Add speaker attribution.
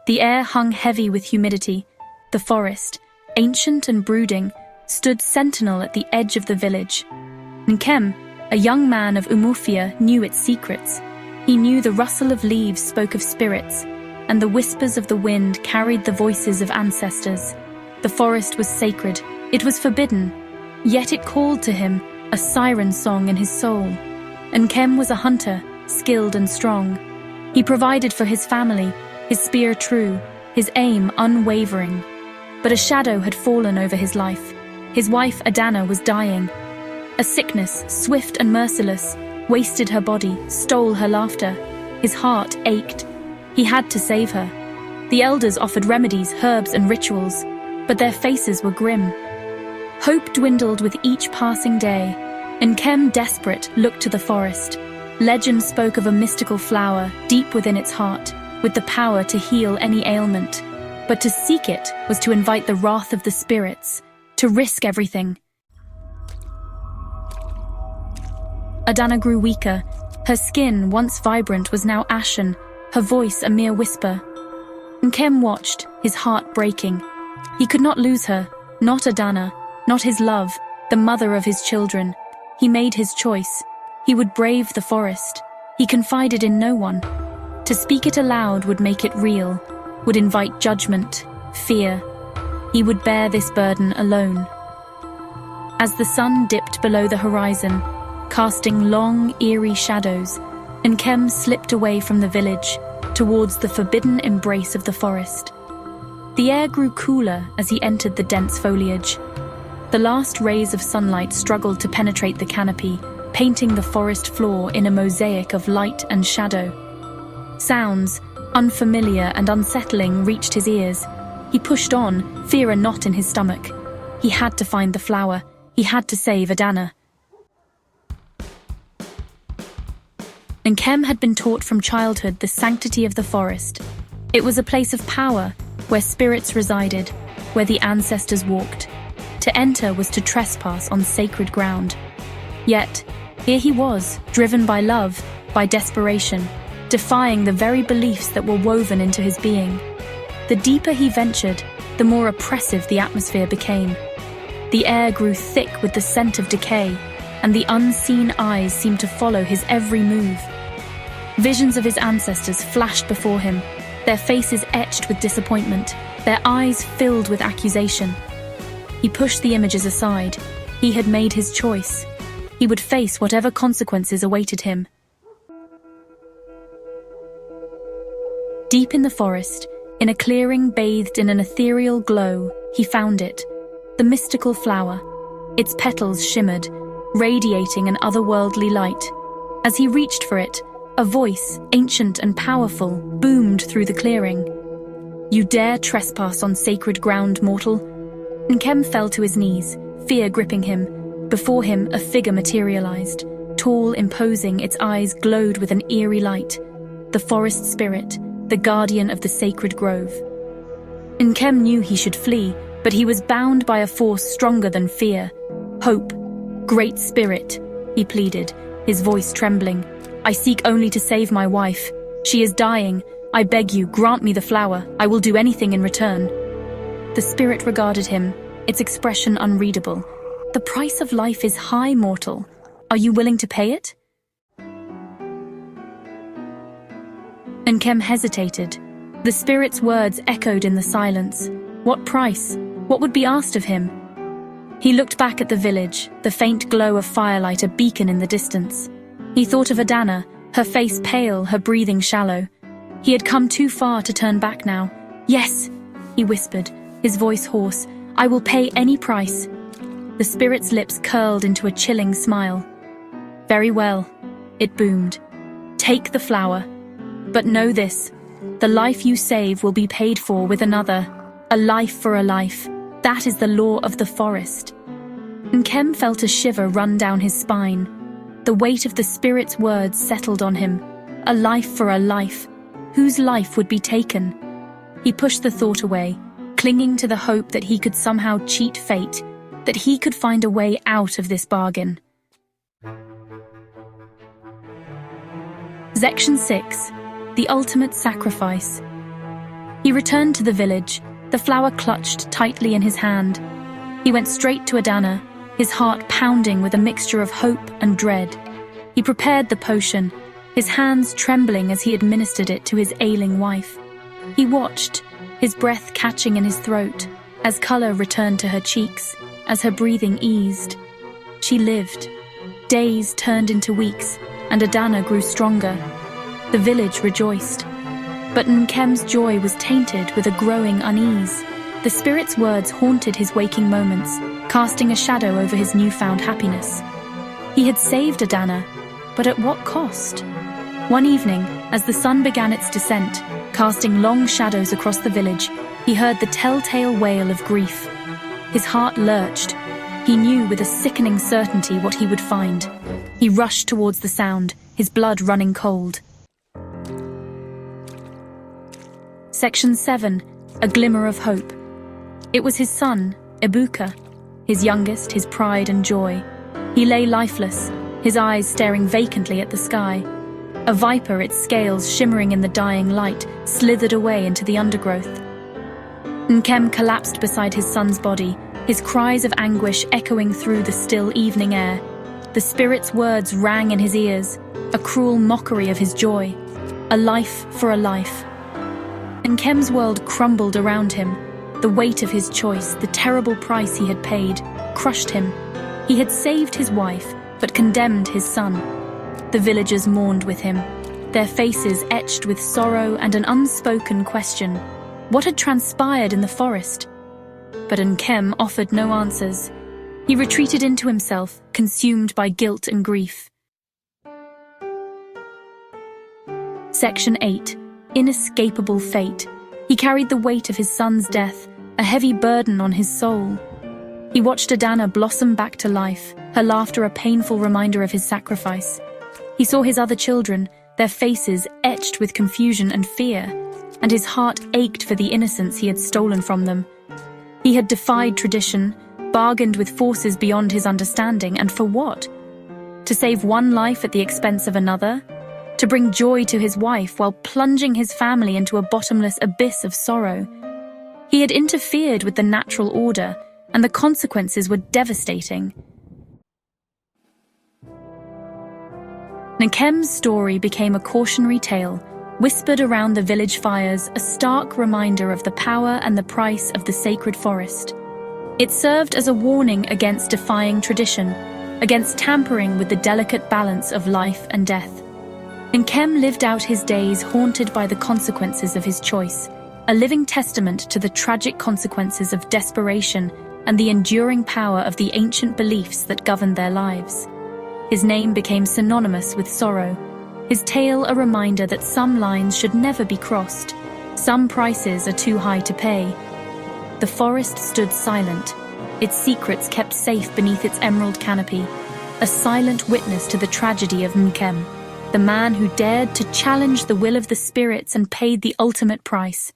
Speaker 1: The air hung heavy with humidity. The forest, ancient and brooding, stood sentinel at the edge of the village. Nkem, a young man of Umufia, knew its secrets. He knew the rustle of leaves spoke of spirits, and the whispers of the wind carried the voices of ancestors. The forest was sacred, it was forbidden, yet it called to him, a siren song in his soul. Nkem was a hunter, skilled and strong. He provided for his family, his spear true, his aim unwavering. But a shadow had fallen over his life. His wife Adana was dying. A sickness, swift and merciless, wasted her body, stole her laughter. His heart ached. He had to save her. The elders offered remedies, herbs and rituals, but their faces were grim. Hope dwindled with each passing day. Nkem, desperate, looked to the forest. Legend spoke of a mystical flower deep within its heart, with the power to heal any ailment. But to seek it was to invite the wrath of the spirits, to risk everything. Adana grew weaker. Her skin, once vibrant, was now ashen, her voice a mere whisper. Nkem watched, his heart breaking. He could not lose her, not Adana, not his love, the mother of his children. He made his choice. He would brave the forest. He confided in no one. To speak it aloud would make it real, would invite judgment, fear. He would bear this burden alone. As the sun dipped below the horizon, casting long, eerie shadows, Nkem slipped away from the village, towards the forbidden embrace of the forest. The air grew cooler as he entered the dense foliage. The last rays of sunlight struggled to penetrate the canopy, painting the forest floor in a mosaic of light and shadow. Sounds, unfamiliar and unsettling, reached his ears. He pushed on, fear a knot in his stomach. He had to find the flower. He had to save Adana. Nkem had been taught from childhood the sanctity of the forest. It was a place of power, where spirits resided, where the ancestors walked. To enter was to trespass on sacred ground. Yet, here he was, driven by love, by desperation, defying the very beliefs that were woven into his being. The deeper he ventured, the more oppressive the atmosphere became. The air grew thick with the scent of decay, and the unseen eyes seemed to follow his every move. Visions of his ancestors flashed before him, their faces etched with disappointment, their eyes filled with accusation. He pushed the images aside. He had made his choice. He would face whatever consequences awaited him. Deep in the forest, in a clearing bathed in an ethereal glow, he found it, the mystical flower. Its petals shimmered, radiating an otherworldly light. As he reached for it, a voice, ancient and powerful, boomed through the clearing. "You dare trespass on sacred ground, mortal?" Nkem fell to his knees, fear gripping him. Before him, a figure materialized. Tall, imposing, its eyes glowed with an eerie light. The forest spirit, the guardian of the sacred grove. Nkem knew he should flee, but he was bound by a force stronger than fear. Hope. "Great Spirit," he pleaded, his voice trembling. "I seek only to save my wife. She is dying. I beg you, grant me the flower. I will do anything in return." The spirit regarded him, its expression unreadable. "The price of life is high, mortal. Are you willing to pay it?" Nkem hesitated. The spirit's words echoed in the silence. What price? What would be asked of him? He looked back at the village, the faint glow of firelight a beacon in the distance. He thought of Adana, her face pale, her breathing shallow. He had come too far to turn back now. "Yes," he whispered, his voice hoarse, "I will pay any price." The spirit's lips curled into a chilling smile. "Very well," it boomed. "Take the flower. But know this, the life you save will be paid for with another. A life for a life. That is the law of the forest." Nkem felt a shiver run down his spine. The weight of the spirit's words settled on him. A life for a life. Whose life would be taken? He pushed the thought away, clinging to the hope that he could somehow cheat fate, that he could find a way out of this bargain. Section 6. The Ultimate Sacrifice. He returned to the village, the flower clutched tightly in his hand. He went straight to Adana, his heart pounding with a mixture of hope and dread. He prepared the potion, his hands trembling as he administered it to his ailing wife. He watched, his breath catching in his throat, as color returned to her cheeks, as her breathing eased. She lived. Days turned into weeks, and Adana grew stronger. The village rejoiced. But Nkem's joy was tainted with a growing unease. The spirit's words haunted his waking moments, casting a shadow over his newfound happiness. He had saved Adana, but at what cost? One evening, as the sun began its descent, casting long shadows across the village, he heard the telltale wail of grief. His heart lurched. He knew with a sickening certainty what he would find. He rushed towards the sound, his blood running cold. Section 7. A Glimmer of Hope. It was his son, Ebuka, his youngest, his pride and joy. He lay lifeless, his eyes staring vacantly at the sky. A viper, its scales shimmering in the dying light, slithered away into the undergrowth. Nkem collapsed beside his son's body, his cries of anguish echoing through the still evening air. The spirit's words rang in his ears, a cruel mockery of his joy. A life for a life. Nkem's world crumbled around him. The weight of his choice, the terrible price he had paid, crushed him. He had saved his wife, but condemned his son. The villagers mourned with him, their faces etched with sorrow and an unspoken question. What had transpired in the forest? But Nkem offered no answers. He retreated into himself, consumed by guilt and grief. Section 8. Inescapable fate. He carried the weight of his son's death, a heavy burden on his soul. He watched Adana blossom back to life, her laughter a painful reminder of his sacrifice. He saw his other children, their faces etched with confusion and fear, and his heart ached for the innocence he had stolen from them. He had defied tradition, bargained with forces beyond his understanding, and for what? To save one life at the expense of another? To bring joy to his wife while plunging his family into a bottomless abyss of sorrow? He had interfered with the natural order, and the consequences were devastating. Nkem's story became a cautionary tale, whispered around the village fires, a stark reminder of the power and the price of the sacred forest. It served as a warning against defying tradition, against tampering with the delicate balance of life and death. Nkem lived out his days haunted by the consequences of his choice, a living testament to the tragic consequences of desperation and the enduring power of the ancient beliefs that governed their lives. His name became synonymous with sorrow, his tale a reminder that some lines should never be crossed, some prices are too high to pay. The forest stood silent, its secrets kept safe beneath its emerald canopy, a silent witness to the tragedy of Nkem, the man who dared to challenge the will of the spirits and paid the ultimate price.